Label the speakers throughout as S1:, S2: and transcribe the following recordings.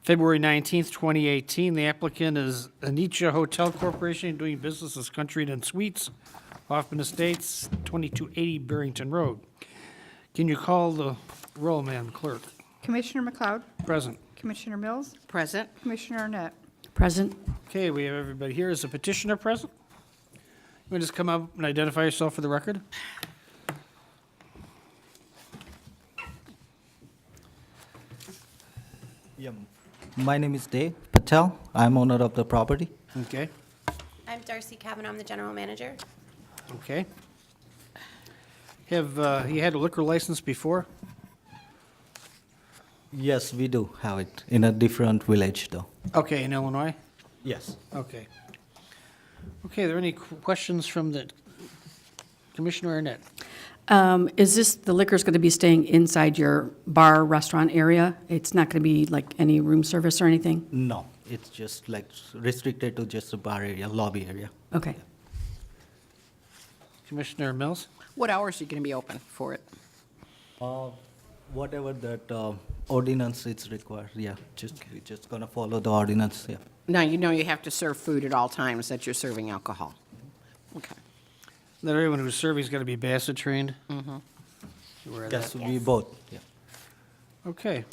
S1: February 19th, 2018. The applicant is Anicha Hotel Corporation, doing business as Country Inn Suites, Hoffman Estates, 2280 Barrington Road. Can you call the roll, Madam Clerk?
S2: Commissioner McLeod?
S1: Present.
S2: Commissioner Mills?
S3: Present.
S2: Commissioner Arnett?
S4: Present.
S1: Okay, we have everybody here. Is the petitioner present? You want to just come up and identify yourself for the record?
S5: Yeah. My name is Dave Patel. I'm owner of the property.
S1: Okay,
S6: I'm Darcy Kavanaugh, I'm the general manager.
S1: okay. Have you had a liquor license before?
S5: Yes, we do have it in a different village though.
S1: Okay, in Illinois?
S5: Yes.
S1: Okay. Okay, are there any questions from the Commissioner Arnett?
S4: Is this, the liquor's going to be staying inside your bar, restaurant area? It's not going to be like any room service or anything?
S5: No, it's just like restricted to just the bar area, lobby area.
S4: Okay.
S1: Commissioner Mills?
S3: What hours are you going to be open for it?
S5: Whatever that ordinance is required, yeah, we're just gonna follow the ordinance, yeah.
S3: Now, you know you have to serve food at all times that you're serving alcohol. Okay.
S1: That everyone who's serving is going to be BASSA trained? Mm-hmm.
S5: Yes, we both, yeah.
S1: Okay.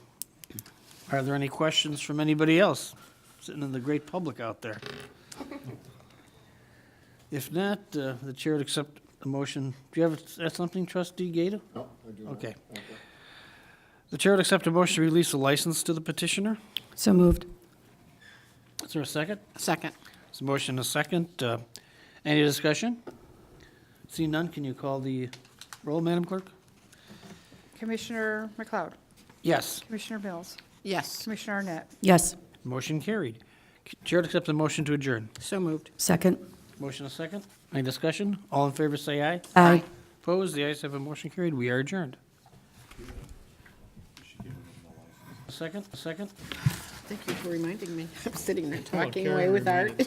S1: Are there any questions from anybody else sitting in the great public out there? If not, the chair would accept a motion. Do you have something, Trustee Gaeta?
S7: No, I do not.
S1: Okay. The chair would accept a motion to release a license to the petitioner.
S4: So moved.
S1: Is there a second?
S3: Second.
S1: There's a motion and a second. Any discussion? Seeing none, can you call the roll, Madam Clerk?
S2: Commissioner McLeod?
S1: Yes.
S2: Commissioner Mills?
S3: Yes.
S2: Commissioner Arnett?
S4: Yes.
S1: Motion carried. Chair would accept the motion to adjourn.
S3: So moved.
S4: Second.
S1: Motion and a second. Any discussion? All in favor, say aye.
S4: Aye.
S1: Opposed? The ayes have a motion carried. We are adjourned. Second, second.
S3: Thank you for reminding me. I'm sitting there talking away with Art.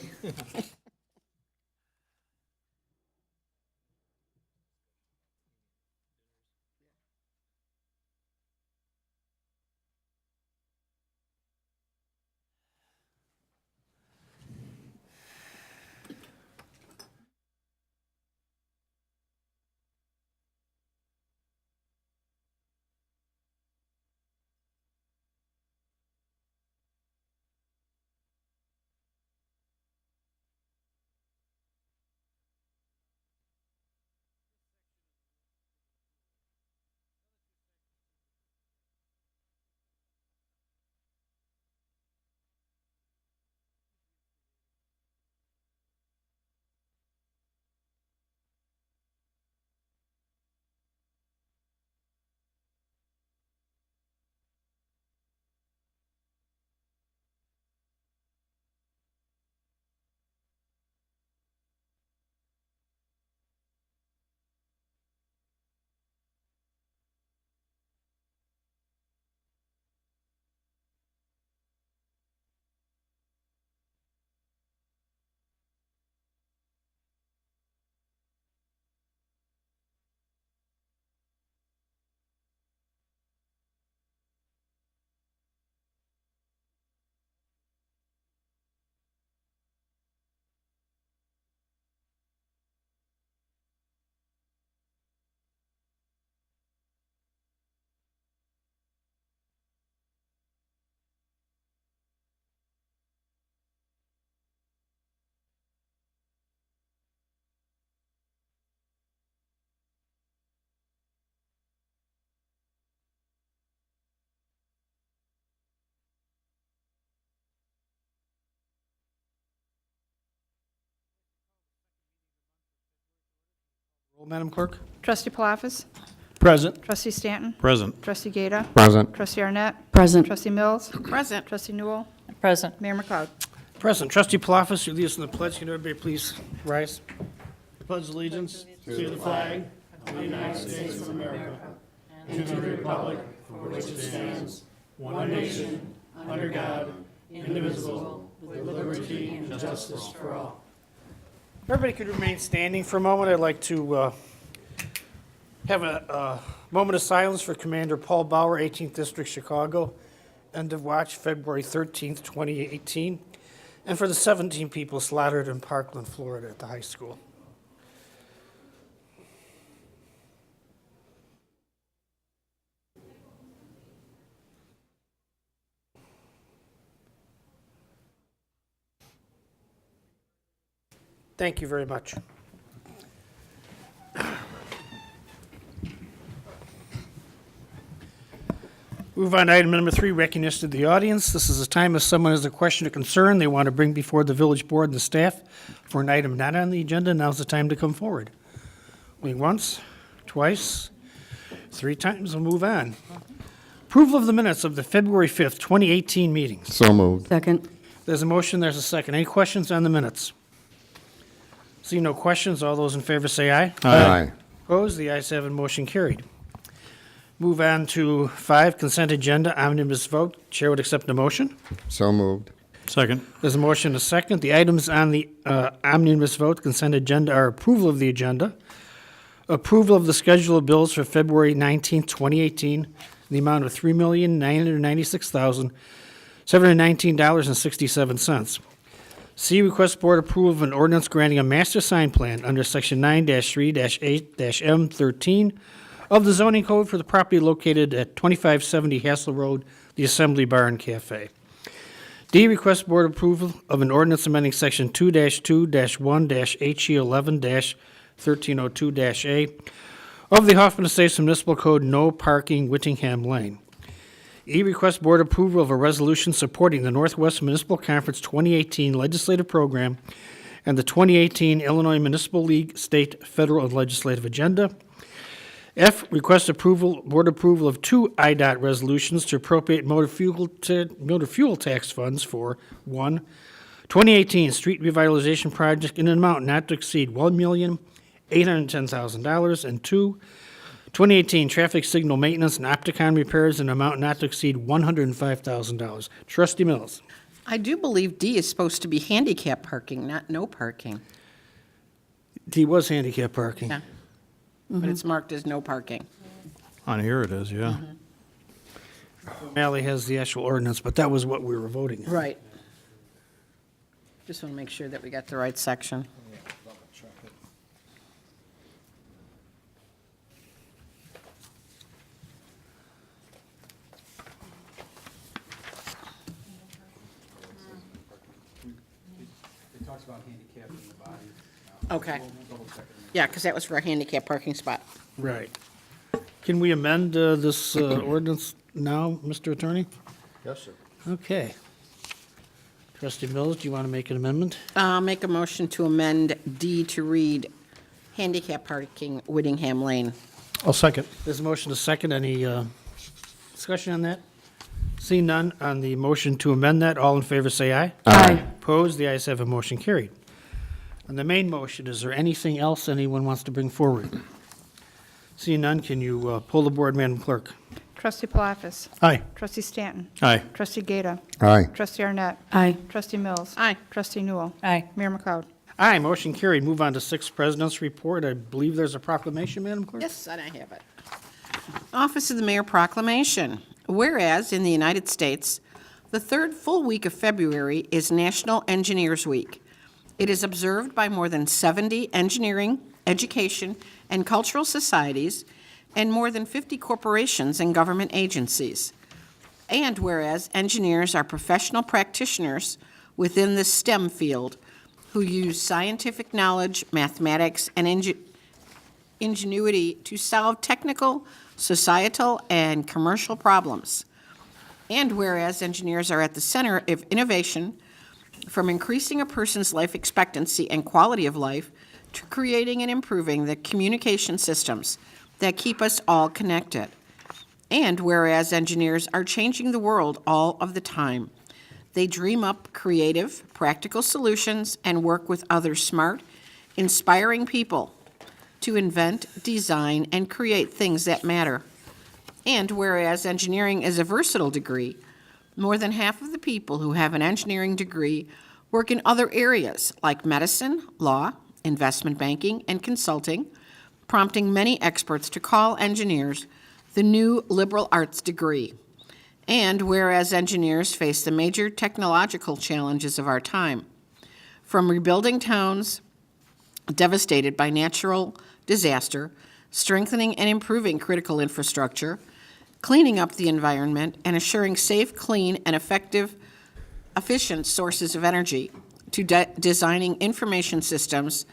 S1: Roll, Madam Clerk.
S2: Trustee Palafis?
S1: Present.
S2: Trustee Stanton?
S1: Present.
S2: Trustee Gaeta?
S7: Present.
S2: Trustee Arnett?
S4: Present.
S2: Trustee Mills?
S3: Present.
S2: Trustee Newell?
S4: Present.
S2: Mayor McLeod?
S1: Present. Trustee Palafis, you lead us in the pledge. Can everybody please rise? Pledge allegiance to the flag of the United States of America and to the republic for which it stands, one nation, under God, indivisible, with liberty and justice for all. Everybody could remain standing for a moment. I'd like to have a moment of silence for Commander Paul Bauer, 18th District, Chicago. end of watch February 13th, 2018, and for the 17 people slaughtered in Parkland, Florida at the high school. Thank you very much. Move on to item number 3, recognition of the audience. This is a time if someone has a question or concern they want to bring before the village board and the staff for an item not on the agenda. Now's the time to come forward. Only once, twice, 3 times, we'll move on. Approval of the minutes of the February 5th, 2018 meetings.
S7: So moved.
S4: Second.
S1: There's a motion, there's a second. Any questions on the minutes? See no questions, all those in favor say aye.
S7: Aye.
S1: Opposed, the ayes have it, motion carried. Move on to 5, consent agenda, omnibus vote. Chair would accept the motion.
S7: So moved.
S1: Second. There's a motion, a second. The items on the omnibus vote consent agenda are approval of the agenda, approval of the schedule of bills for February 19, 2018, in the amount of $3,996,719.67. C, request board approval of an ordinance granting a master sign plan under section 9-3-8-M13 of the zoning code for the property located at 2570 Hassel Road, the Assembly Bar and Cafe. D, request board approval of an ordinance amending section 2-2-1-HE11-1302-A of the Hoffman Estates Municipal Code, no parking, Whittingham Lane. E, request board approval of a resolution supporting the Northwest Municipal Conference 2018 legislative program and the 2018 Illinois Municipal League state, federal, and legislative agenda. F, request board approval of 2 IDOT resolutions to appropriate motor fuel tax funds for 1, 2018 street revitalization project in an amount not to exceed $1,810,000, and 2, 2018 traffic signal maintenance and Opticon repairs in an amount not to exceed $105,000. Trustee Mills.
S3: I do believe D is supposed to be handicap parking, not no parking.
S1: D was handicap parking.
S3: Yeah. But it's marked as no parking.
S8: On here it is, yeah.
S1: Malley has the actual ordinance, but that was what we were voting on.
S3: Right. Just want to make sure that we got the right section.
S5: It talks about handicapping the body.
S3: Okay. Yeah, because that was for a handicap parking spot.
S1: Right. Can we amend this ordinance now, Mr. Attorney?
S7: Yes, sir.
S1: Okay. Trustee Mills, do you want to make an amendment?
S3: I'll make a motion to amend D to read handicap parking Whittingham Lane.
S8: I'll second.
S1: There's a motion to second. Any discussion on that? Seeing none, on the motion to amend that, all in favor say aye.
S4: Aye.
S1: Opposed, the ayes have a motion carried. On the main motion, is there anything else anyone wants to bring forward? Seeing none, can you pull the board, Madam Clerk?
S2: Trustee Palafis.
S1: Aye.
S2: Trustee Stanton.
S8: Aye.
S2: Trustee Gata.
S7: Aye.
S2: Trustee Arnett.
S4: Aye.
S2: Trustee Mills.
S3: Aye.
S2: Trustee Newell.
S4: Aye.
S2: Mayor McLeod.
S1: Aye, motion carried. Move on to 6, President's Report. I believe there's a proclamation, Madam Clerk?
S3: Yes, and I have it. Office of the Mayor Proclamation. Whereas in the United States, the third full week of February is National Engineers Week. It is observed by more than 70 engineering, education, and cultural societies, and more than 50 corporations and government agencies. And whereas engineers are professional practitioners within the STEM field who use scientific knowledge, mathematics, and ingenuity to solve technical, societal, and commercial problems. And whereas engineers are at the center of innovation, from increasing a person's life expectancy and quality of life to creating and improving the communication systems that keep us all connected. And whereas engineers are changing the world all of the time, they dream up creative, practical solutions and work with other smart, inspiring people to invent, design, and create things that matter. And whereas engineering is a versatile degree, more than half of the people who have an engineering degree work in other areas like medicine, law, investment banking, and consulting, prompting many experts to call engineers the new liberal arts degree. And whereas engineers face the major technological challenges of our time, from rebuilding towns devastated by natural disaster, strengthening and improving critical infrastructure, cleaning up the environment, and assuring safe, clean, and efficient sources of energy, to designing information systems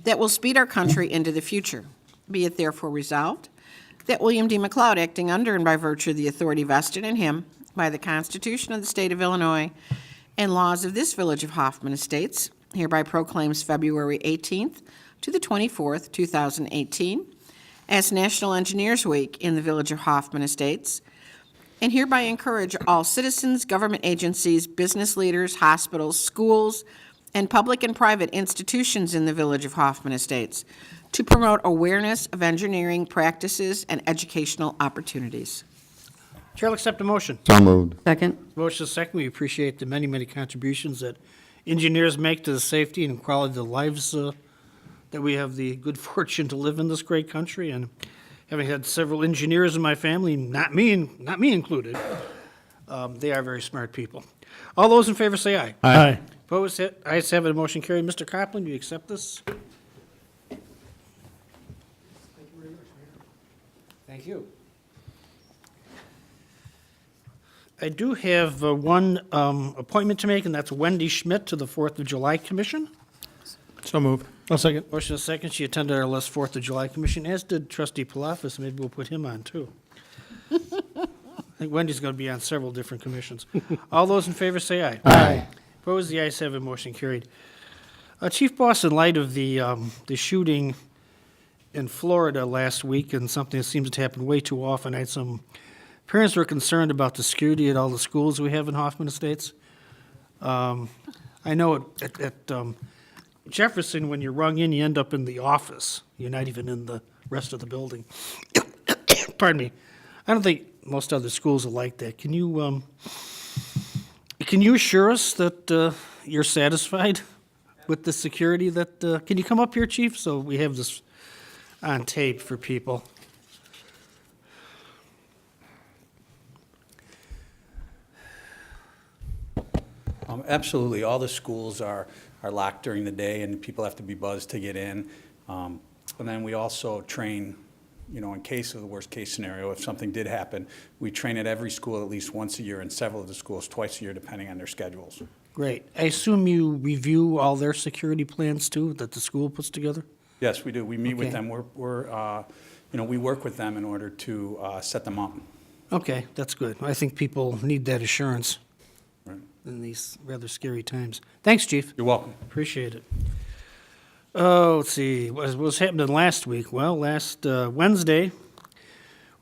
S3: that will speed our country into the future. Be it therefore resolved that William D. McLeod, acting under and by virtue of the authority vested in him by the Constitution of the State of Illinois and laws of this Village of Hoffman Estates, hereby proclaims February 18th to the 24th, 2018, as National Engineers Week in the Village of Hoffman Estates, and hereby encourage all citizens, government agencies, business leaders, hospitals, schools, and public and private institutions in the Village of Hoffman Estates to promote awareness of engineering practices and educational opportunities.
S1: Chair will accept a motion.
S7: So moved.
S4: Second.
S1: Motion is second. We appreciate the many, many contributions that engineers make to the safety and quality of the lives that we have the good fortune to live in this great country. And having had several engineers in my family, not me included, they are very smart people. All those in favor say aye.
S8: Aye.
S1: Opposed, ayes have it, a motion carried. Mr. Copland, do you accept this? Thank you. I do have one appointment to make, and that's Wendy Schmidt to the 4th of July Commission.
S8: So moved. I'll second.
S1: Motion is second. She attended our last 4th of July Commission, as did Trustee Palafis. Maybe we'll put him on, too. I think Wendy's going to be on several different commissions. All those in favor say aye.
S8: Aye.
S1: Opposed, the ayes have it, motion carried. Chief Boss, in light of the shooting in Florida last week, and something that seems to happen way too often, I had some parents were concerned about the security at all the schools we have in Hoffman Estates. I know at Jefferson, when you're rung in, you end up in the office. You're not even in the rest of the building. Pardon me. I don't think most other schools are like that. Can you assure us that you're satisfied with the security that, can you come up here, Chief, so we have this on tape for people?
S9: Absolutely. All the schools are locked during the day, and people have to be buzzed to get in. And then we also train, in case of the worst-case scenario, if something did happen, we train at every school at least once a year, and several of the schools twice a year, depending on their schedules.
S1: Great. I assume you review all their security plans, too, that the school puts together?
S9: Yes, we do. We meet with
S1: Okay.
S9: them. We work with them in order to set them up.
S1: Okay, that's good. I think people need that assurance
S9: Right.
S1: in these rather scary times. Thanks, Chief.
S9: You're welcome.
S1: Appreciate it. Oh, let's see, what was happening last week? Well, last Wednesday,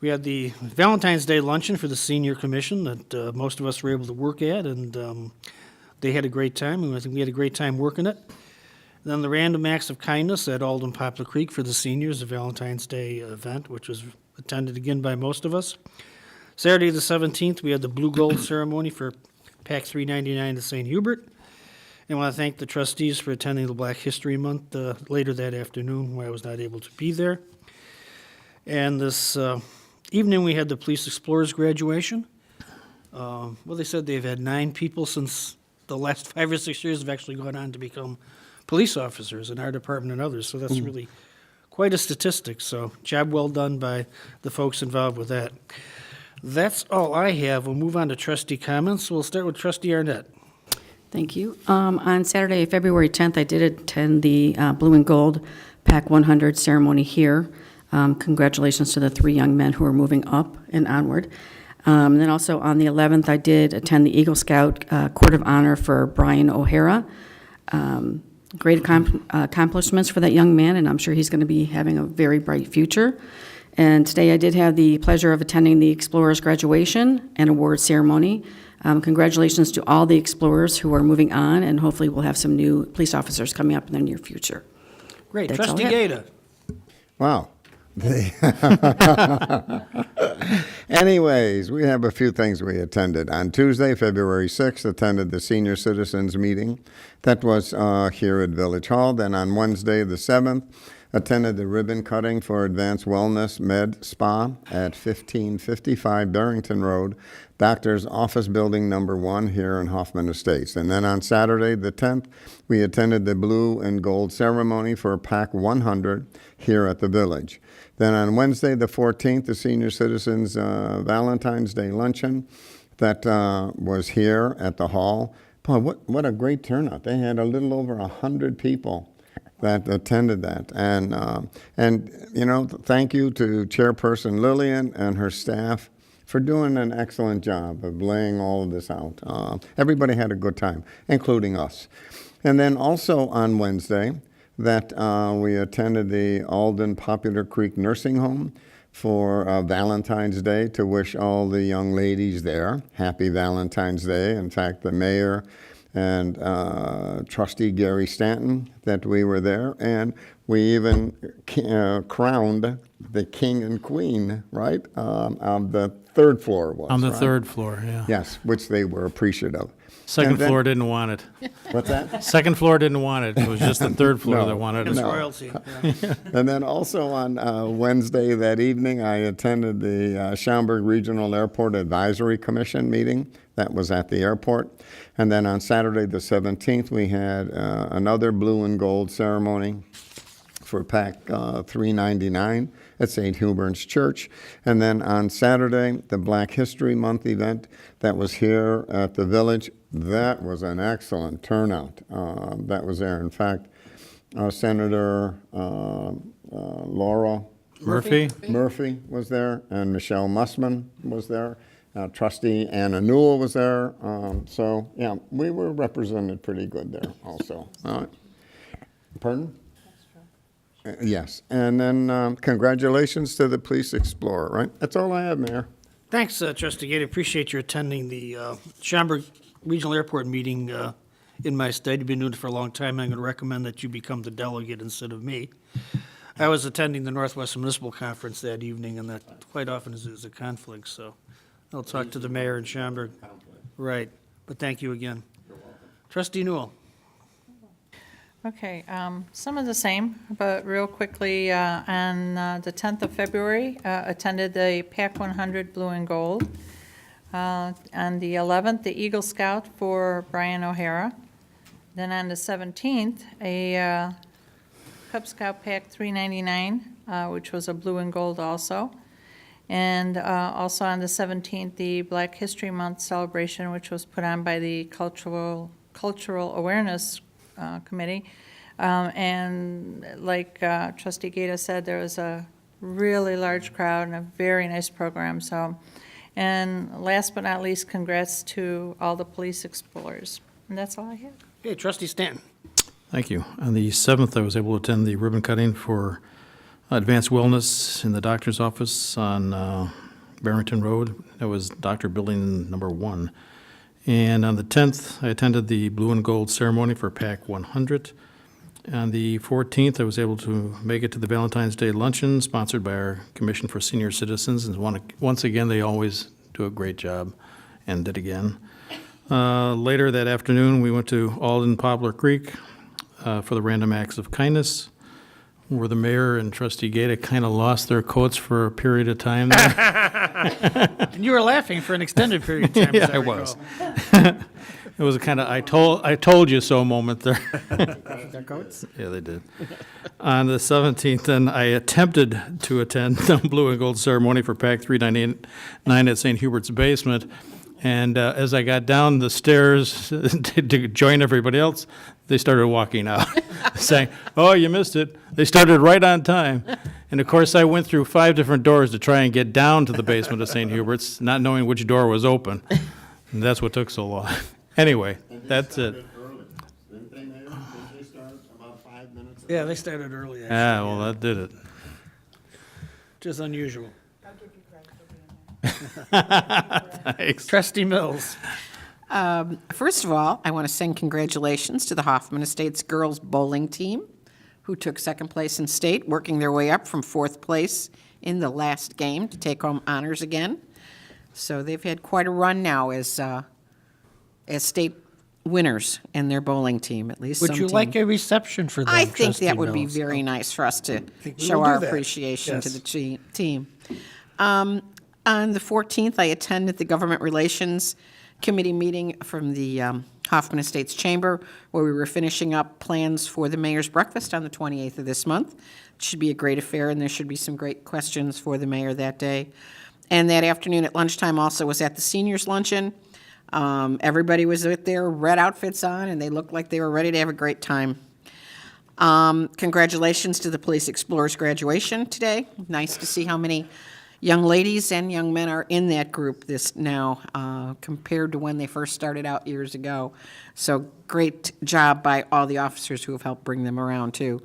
S1: we had the Valentine's Day luncheon for the Senior Commission that most of us were able to work at, and they had a great time, and I think we had a great time working it. Then the Random Acts of Kindness at Alden Poplar Creek for the seniors, the Valentine's Day event, which was attended again by most of us. Saturday the 17th, we had the Blue Gold ceremony for PAC 399 to St. Hubert. And I want to thank the trustees for attending the Black History Month later that afternoon, where I was not able to be there. And this evening, we had the Police Explorers graduation. Well, they said they've had 9 people since the last 5 or 6 years have actually gone on to become police officers in our department and others, so that's really quite a statistic. So job well done by the folks involved with that. That's all I have. We'll move on to trustee comments. We'll start with Trustee Arnett.
S4: Thank you. On Saturday, February 10th, I did attend the Blue and Gold PAC 100 ceremony here. Congratulations to the 3 young men who are moving up and onward. And then also on the 11th, I did attend the Eagle Scout Court of Honor for Brian O'Hara. Great accomplishments for that young man, and I'm sure he's going to be having a very bright future. And today I did have the pleasure of attending the Explorers graduation and award ceremony. Congratulations to all the Explorers who are moving on, and hopefully we'll have some new police officers coming up in the near future.
S1: Great.
S4: That's all
S1: Trustee
S4: I have.
S1: Gata.
S7: Wow. Anyways, we have a few things we attended. On Tuesday, February 6th, attended the Senior Citizens Meeting. That was here at Village Hall. Then on Wednesday, the 7th, attended the ribbon cutting for Advanced Wellness Med Spa at 1555 Barrington Road, Doctor's Office Building Number 1 here in Hoffman Estates. And then on Saturday, the 10th, we attended the blue and gold ceremony for PAC 100 here at the Village. Then on Wednesday, the 14th, the Senior Citizens Valentine's Day Luncheon that was here at the hall. Boy, what a great turnout. They had a little over 100 people that attended that. And you know, thank you to Chairperson Lillian and her staff for doing an excellent job of laying all of this out. Everybody had a good time, including us. And then also on Wednesday, that we attended the Alden Popular Creek Nursing Home for Valentine's Day to wish all the young ladies there happy Valentine's Day. In fact, the mayor and Trustee Gary Stanton, that we were there, and we even crowned the king and queen, right, on the third floor.
S8: On the
S7: right?
S8: third floor, yeah.
S7: Yes, which they were appreciative.
S8: Second
S7: And then-
S8: floor didn't want it.
S7: What's that?
S8: Second floor didn't want it. It was just the third floor
S7: No.
S8: that wanted
S1: It's
S8: it.
S1: royalty. Yeah.
S7: And then also on Wednesday that evening, I attended the Schaumburg Regional Airport Advisory Commission meeting. That was at the airport. And then on Saturday, the 17th, we had another blue and gold ceremony for PAC 399 at St. Hubert's Church. And then on Saturday, the Black History Month event that was here at the Village. That was an excellent turnout. That was there. In fact, Senator Laura
S8: Murphy?
S7: Murphy was there, and Michelle Mussman was there. Trustee Anna Newell was there. So, yeah, we were represented pretty good there also. Pardon? Yes. And then congratulations to the Police Explorer, right? That's all I have, Mayor.
S1: Thanks, Trustee Gate. Appreciate you attending the Schaumburg Regional Airport meeting in my state. You've been doing it for a long time. I'm going to recommend that you become the delegate instead of me. I was attending the Northwest Municipal Conference that evening, and that quite often is a conflict, so I'll talk to the mayor in Schaumburg. Right, but thank you again. Trustee Newell.
S10: Okay, some of the same, but real quickly, on the 10th of February, attended the PAC 100 Blue and Gold. On the 11th, the Eagle Scout for Brian O'Hara. Then on the 17th, a Cub Scout PAC 399, which was a blue and gold also. And also on the 17th, the Black History Month celebration, which was put on by the Cultural Awareness Committee. And like Trustee Gata said, there was a really large crowd and a very nice program. So, and last but not least, congrats to all the police explorers. And that's all I have.
S1: Okay, Trustee Stanton.
S8: Thank you. On the 7th, I was able to attend the ribbon cutting for Advanced Wellness in the doctor's office on Barrington Road. That was Doctor Building number 1. And on the 10th, I attended the blue and gold ceremony for PAC 100. On the 14th, I was able to make it to the Valentine's Day luncheon sponsored by our Commission for Senior Citizens. And once again, they always do a great job, and did again. Later that afternoon, we went to Alden Poplar Creek for the Random Acts of Kindness, where the mayor and Trustee Gata kind of lost their coats for a period of time there.
S1: And you were laughing for an extended period of time.
S8: Yeah,
S1: as
S8: I
S1: recall.
S8: was. It was a kind of I told you so moment there.
S1: Their coats?
S8: Yeah, they did. On the 17th, then, I attempted to attend the blue and gold ceremony for PAC 399 at St. Hubert's basement. And as I got down the stairs to join everybody else, they started walking out, saying, "Oh, you missed it." They started right on time. And of course, I went through 5 different doors to try and get down to the basement of St. Hubert's, not knowing which door was open. And that's what took so long. Anyway, that's it.
S1: Yeah, they started early, actually,
S8: Ah, well, that did it.
S1: which is unusual.
S8: Thanks.
S1: Trustee Mills.
S3: First of all, I want to send congratulations to the Hoffman Estates girls bowling team, who took second place in state, working their way up from 4th place in the last game to take home honors again. So they've had quite a run now as state winners and their bowling team, at least some
S1: Would you
S3: team.
S1: like a reception for them?
S3: I think
S1: Trustee
S3: that would be
S1: Mills?
S3: very nice for us to
S1: we
S3: show
S1: will do
S3: our
S1: that.
S3: appreciation to
S1: Yes.
S3: the team. On the 14th, I attended the Government Relations Committee meeting from the Hoffman Estates Chamber, where we were finishing up plans for the mayor's breakfast on the 28th of this month. It should be a great affair, and there should be some great questions for the mayor that day. And that afternoon at lunchtime also was at the seniors luncheon. Everybody was with their red outfits on, and they looked like they were ready to have a great time. Congratulations to the Police Explorers graduation today. Nice to see how many young ladies and young men are in that group this now, compared to when they first started out years ago. So great job by all the officers who have helped bring them around, too.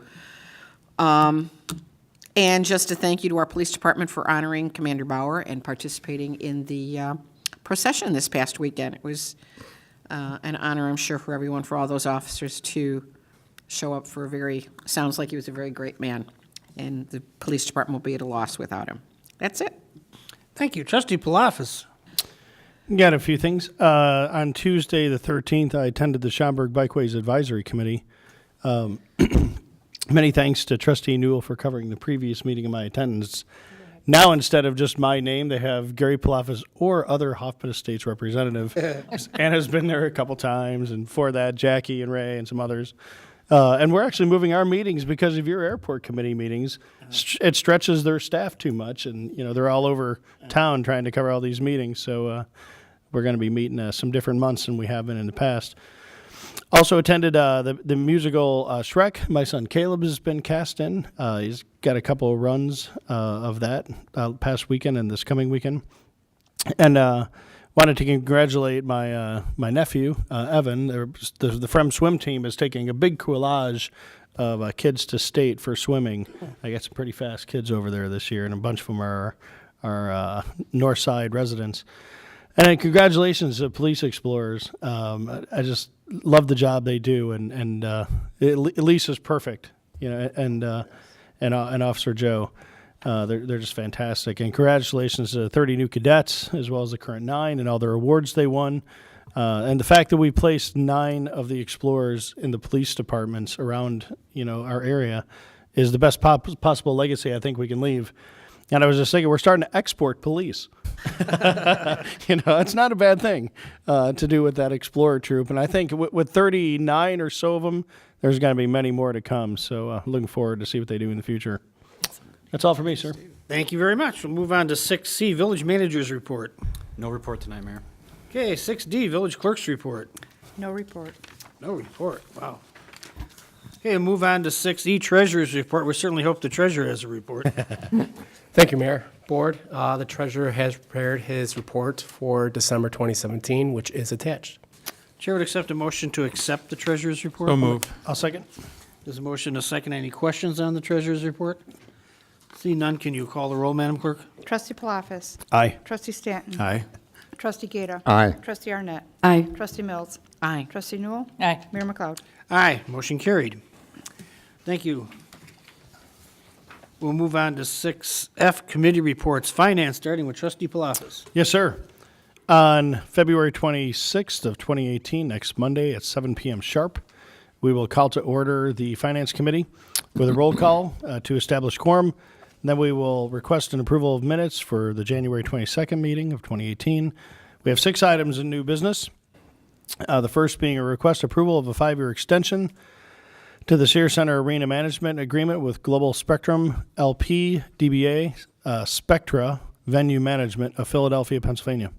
S3: And just a thank you to our police department for honoring Commander Bauer and participating in the procession this past weekend. It was an honor, I'm sure, for everyone, for all those officers to show up for sounds like he was a very great man, and the police department will be at a loss without him. That's it.
S1: Thank you. Trustee Palafis.
S11: Got a few things. On Tuesday, the 13th, I attended the Schaumburg Bikeways Advisory Committee. Many thanks to Trustee Newell for covering the previous meeting in my attendance. Now, instead of just my name, they have Gary Palafis or other Hoffman Estates representative. Anna's been there a couple times, and for that, Jackie and Ray and some others. And we're actually moving our meetings because of your airport committee meetings. It stretches their staff too much, and they're all over town trying to cover all these meetings. So we're going to be meeting some different months than we have been in the past. Also attended the musical Shrek. My son Caleb has been cast in. He's got a couple of runs of that past weekend and this coming weekend. And wanted to congratulate my nephew, Evan. The Frem swim team is taking a big collage of kids to state for swimming. I got some pretty fast kids over there this year, and a bunch of them are North Side residents. And then congratulations to Police Explorers. I just love the job they do, and Elise is perfect, and Officer Joe. They're just fantastic. And congratulations to the 30 new cadets, as well as the current 9, and all their awards they won. And the fact that we placed 9 of the Explorers in the police departments around, our area is the best possible legacy I think we can leave. And I was just thinking, we're starting to export police. It's not a bad thing to do with that Explorer troop. And I think with 39 or so of them, there's going to be many more to come. So looking forward to see what they do in the future. That's all for me, sir.
S1: Thank you very much. We'll move on to 6C, Village Manager's Report.
S8: No report tonight, Mayor.
S1: Okay, 6D, Village Clerk's Report.
S2: No report.
S1: No report, wow. Okay, we'll move on to 6E, Treasurer's Report. We certainly hope the treasurer has a report.
S12: Thank you, Mayor. Board, the treasurer has prepared his report for December 2017, which is attached.
S1: Chair would accept a motion to accept the treasurer's report.
S8: So move.
S11: I'll second.
S1: There's a motion, a second. Any questions on the treasurer's report? See none, can you call the roll, Madam Clerk?
S2: Trustee Palafis.
S11: Aye.
S2: Trustee Stanton.
S8: Aye.
S2: Trustee Gata.
S7: Aye.
S2: Trustee Arnett.
S4: Aye.
S2: Trustee Mills.
S3: Aye.
S2: Trustee Newell.
S10: Aye.
S2: Mayor McLeod.
S1: Aye, motion carried. Thank you. We'll move on to 6F, Committee Reports, Finance, starting with Trustee Palafis.
S11: Yes, sir. On February 26th of 2018, next Monday at 7 p.m. sharp, we will call to order the Finance Committee with a roll call to establish quorum. And then we will request an approval of minutes for the January 22nd meeting of 2018. We have 6 items in new business. The first being a request approval of a 5-year extension to the Sears Center Arena Management Agreement with Global Spectrum LP DBA Spectra Venue Management of Philadelphia, Pennsylvania.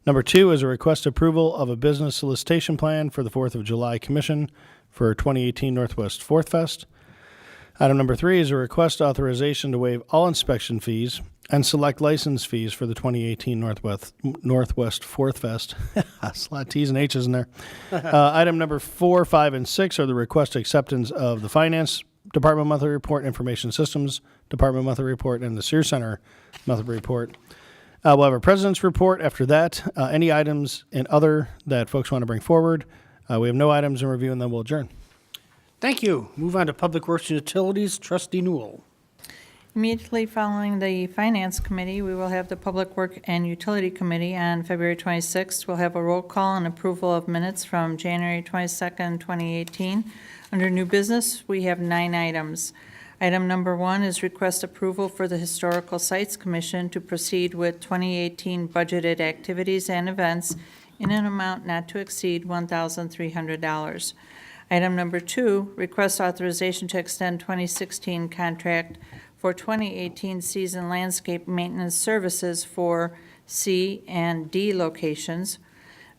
S11: Number 2 is a request approval of a business solicitation plan for the 4th of July Commission for 2018 Northwest 4th Fest. Item number 3 is a request authorization to waive all inspection fees and select license fees for the 2018 Northwest 4th Fest. That's a lot of T's and H's in there. Item number 4, 5, and 6 are the request acceptance of the Finance Department Monthly Report, Information Systems Department Monthly Report, and the Sears Center Monthly Report. We'll have a President's Report after that. Any items and other that folks want to bring forward. We have no items in review, and then we'll adjourn.
S1: Thank you. Move on to Public Works and Utilities, Trustee Newell.
S10: Immediately following the Finance Committee, we will have the Public Work and Utility Committee on February 26th. We'll have a roll call and approval of minutes from January 22nd, 2018. Under new business, we have 9 items. Item number 1 is request approval for the Historical Sites Commission to proceed with 2018 budgeted activities and events in an amount not to exceed $1,300. Item number 2, request authorization to extend 2016 contract for 2018 season landscape maintenance services for C and D locations,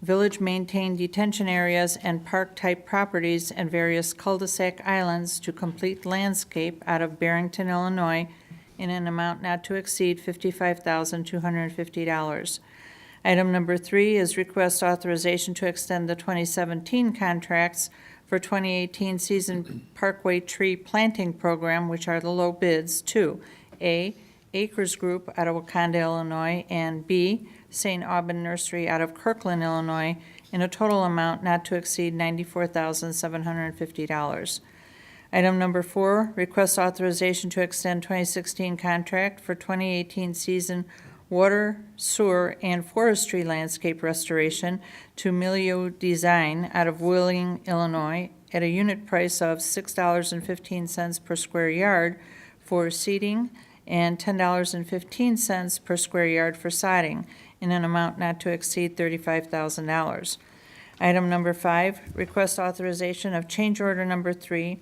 S10: village-maintained detention areas and park-type properties and various cul-de-sac islands to complete landscape out of Barrington, Illinois, in an amount not to exceed $55,250. Item number 3 is request authorization to extend the 2017 contracts for 2018 season Parkway Tree Planting Program, which are the low bids, to A, Acres Group out of Wakanda, Illinois, and B, St. Aubin Nursery out of Kirkland, Illinois, in a total amount not to exceed $94,750. Item number 4, request authorization to extend 2016 contract for 2018 season water, sewer, and forestry landscape restoration to Milieu Design out of Wheeling, Illinois, at a unit price of $6.15 per square yard for seeding and $10.15 per square yard for sodding, in an amount not to exceed $35,000. Item number 5, request authorization of change order number 3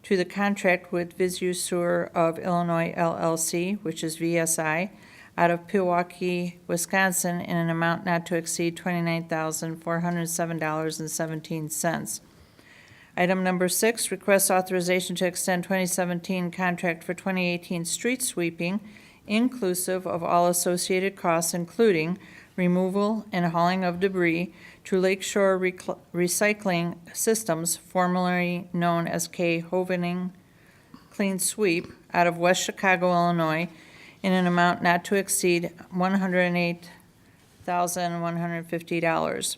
S10: to the contract with Visu Sewer of Illinois LLC, which is VSI, out of Pewaukee, Wisconsin, in an amount not to exceed $29,407.17. Item number 6, request authorization to extend 2017 contract for 2018 street sweeping, inclusive of all associated costs, including removal and hauling of debris, to Lakeshore Recycling Systems, formerly known as K. Hovening Clean Sweep, out of West Chicago, Illinois, in an amount not to exceed $108,150.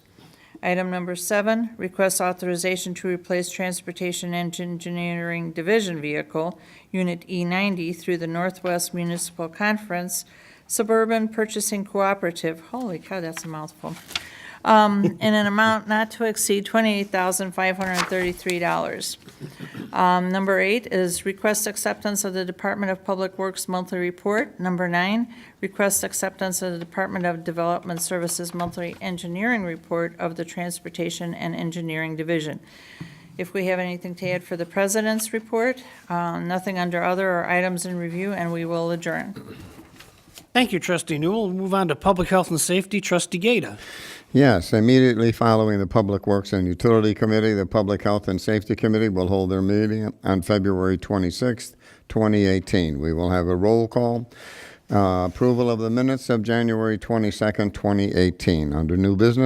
S10: Item number 7, request authorization to replace Transportation and Engineering Division Vehicle, Unit E90, through the Northwest Municipal Conference Suburban Purchasing Cooperative, holy cow, that's a mouthful, in an amount not to exceed $28,533. Number 8 is request acceptance of the Department of Public Works monthly report. Number 9, request acceptance of the Department of Development Services monthly engineering report of the Transportation and Engineering Division. If we have anything to add for the President's report, nothing under other or items in review, and we will adjourn.
S1: Thank you, Trustee Newell. We'll move on to Public Health and Safety. Trustee Gata.
S7: Yes, immediately following the Public Works and Utility Committee, the Public Health and Safety Committee will hold their meeting on February 26th, 2018. We will have a roll call. Approval of the minutes of January 22nd, 2018. Under new business,